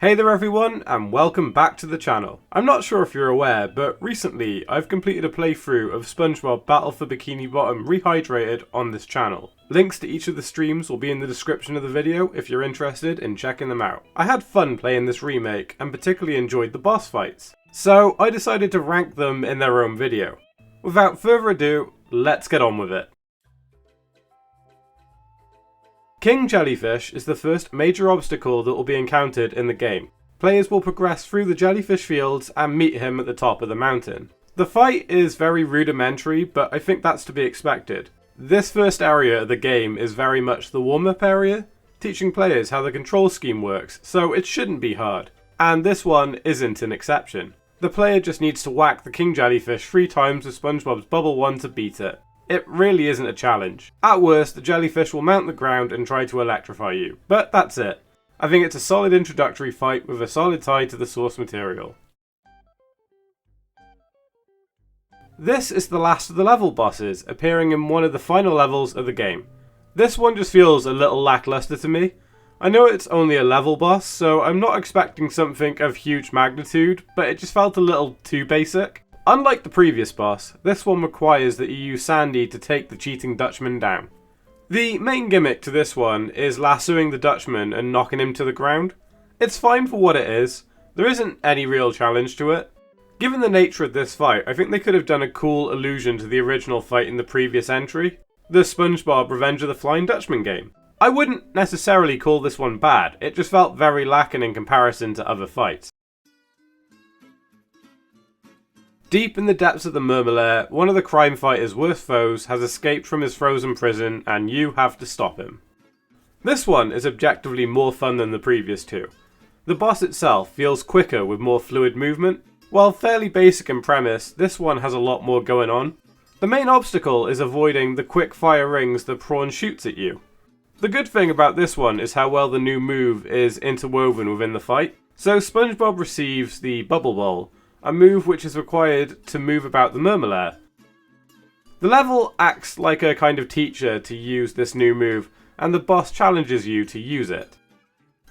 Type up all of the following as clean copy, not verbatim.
Hey there everyone, and welcome back to the channel. I'm not sure if you're aware, but recently I've completed a playthrough of Spongebob Battle for Bikini Bottom Rehydrated on this channel. Links to each of the streams will be in the description of the video if you're interested in checking them out. I had fun playing this remake and particularly enjoyed the boss fights, so I decided to rank them in their own video. Without further ado, let's get on with it. King Jellyfish is the first major obstacle that will be encountered in the game. Players will progress through the jellyfish fields and meet him at the top of the mountain. The fight is very rudimentary, but I think that's to be expected. This first area of the game is very much the warm-up area, teaching players how the control scheme works, so it shouldn't be hard. And this one isn't an exception. The player just needs to whack the King Jellyfish 3 times with Spongebob's Bubble 1 to beat it. It really isn't a challenge. At worst, the jellyfish will mount the ground and try to electrify you, but that's it. I think it's a solid introductory fight with a solid tie to the source material. This is the last of the level bosses, appearing in one of the final levels of the game. This one just feels a little lackluster to me. I know it's only a level boss, so I'm not expecting something of huge magnitude, but it just felt a little too basic. Unlike the previous boss, this one requires that you use Sandy to take the cheating Dutchman down. The main gimmick to this one is lassoing the Dutchman and knocking him to the ground. It's fine for what it is, there isn't any real challenge to it. Given the nature of this fight, I think they could have done a cool allusion to the original fight in the previous entry, the Spongebob Revenge of the Flying Dutchman game. I wouldn't necessarily call this one bad, it just felt very lacking in comparison to other fights. Deep in the depths of the Murmur, one of the crime fighter's worst foes has escaped from his frozen prison and you have to stop him. This one is objectively more fun than the previous two. The boss itself feels quicker with more fluid movement. While fairly basic in premise, this one has a lot more going on. The main obstacle is avoiding the quick fire rings that Prawn shoots at you. The good thing about this one is how well the new move is interwoven within the fight. So Spongebob receives the Bubble Bowl, a move which is required to move about the Murmur. The level acts like a kind of teacher to use this new move, and the boss challenges you to use it,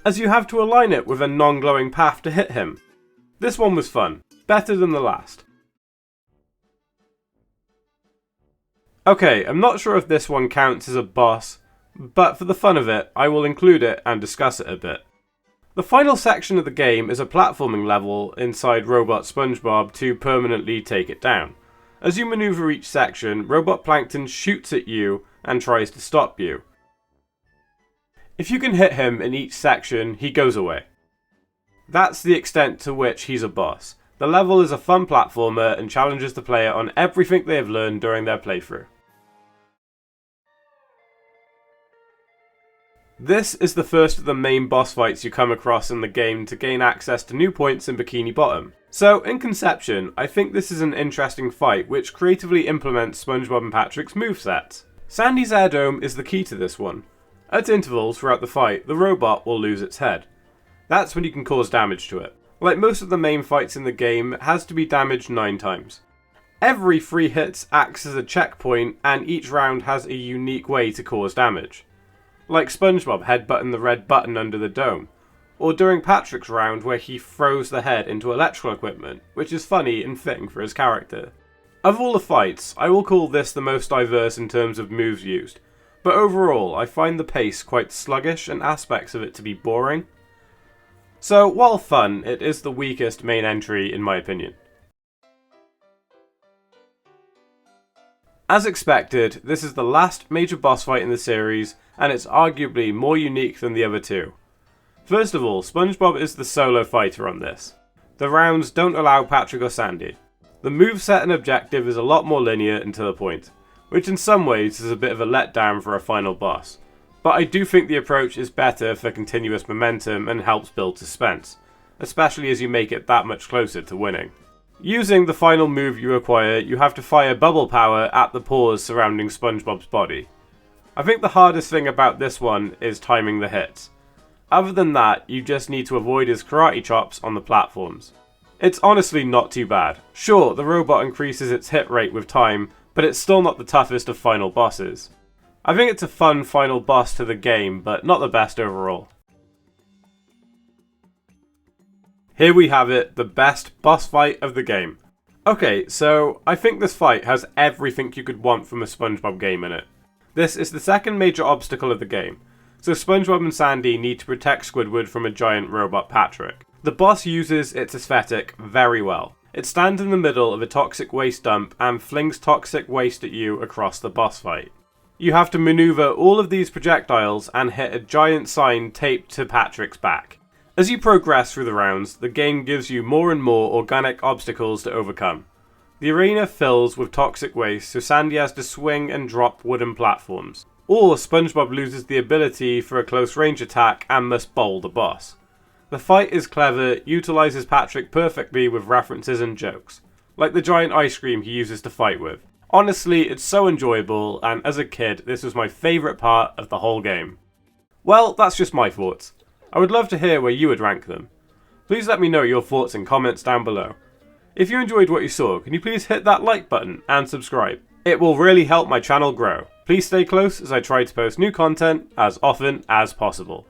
as you have to align it with a non-glowing path to hit him. This one was fun, better than the last. Okay, I'm not sure if this one counts as a boss, but for the fun of it, I will include it and discuss it a bit. The final section of the game is a platforming level inside Robot Spongebob to permanently take it down. As you maneuver each section, Robot Plankton shoots at you and tries to stop you. If you can hit him in each section, he goes away. That's the extent to which he's a boss. The level is a fun platformer and challenges the player on everything they have learned during their playthrough. This is the first of the main boss fights you come across in the game to gain access to new points in Bikini Bottom. So, in conception, I think this is an interesting fight which creatively implements Spongebob and Patrick's movesets. Sandy's air dome is the key to this one. At intervals throughout the fight, the robot will lose its head. That's when you can cause damage to it. Like most of the main fights in the game, it has to be damaged 9 times. Every 3 hits acts as a checkpoint and each round has a unique way to cause damage. Like Spongebob headbutting the red button under the dome, or during Patrick's round where he throws the head into electrical equipment, which is funny and fitting for his character. Of all the fights, I will call this the most diverse in terms of moves used, but overall I find the pace quite sluggish and aspects of it to be boring. So while fun, it is the weakest main entry in my opinion. As expected, this is the last major boss fight in the series, and it's arguably more unique than the other two. First of all, Spongebob is the solo fighter on this. The rounds don't allow Patrick or Sandy. The moveset and objective is a lot more linear and to the point, which in some ways is a bit of a letdown for a final boss. But I do think the approach is better for continuous momentum and helps build suspense, especially as you make it that much closer to winning. Using the final move you acquire, you have to fire bubble power at the pores surrounding Spongebob's body. I think the hardest thing about this one is timing the hits. Other than that, you just need to avoid his karate chops on the platforms. It's honestly not too bad. Sure, the robot increases its hit rate with time, but it's still not the toughest of final bosses. I think it's a fun final boss to the game, but not the best overall. Here we have it, the best boss fight of the game. Okay, so I think this fight has everything you could want from a SpongeBob game in it. This is the second major obstacle of the game, so SpongeBob and Sandy need to protect Squidward from a giant robot Patrick. The boss uses its aesthetic very well. It stands in the middle of a toxic waste dump and flings toxic waste at you across the boss fight. You have to maneuver all of these projectiles and hit a giant sign taped to Patrick's back. As you progress through the rounds, the game gives you more and more organic obstacles to overcome. The arena fills with toxic waste, so Sandy has to swing and drop wooden platforms. Or SpongeBob loses the ability for a close range attack and must bowl the boss. The fight is clever, utilises Patrick perfectly with references and jokes, like the giant ice cream he uses to fight with. Honestly, it's so enjoyable, and as a kid, this was my favourite part of the whole game. Well, that's just my thoughts. I would love to hear where you would rank them. Please let me know your thoughts in comments down below. If you enjoyed what you saw, can you please hit that like button and subscribe? It will really help my channel grow. Please stay close as I try to post new content as often as possible.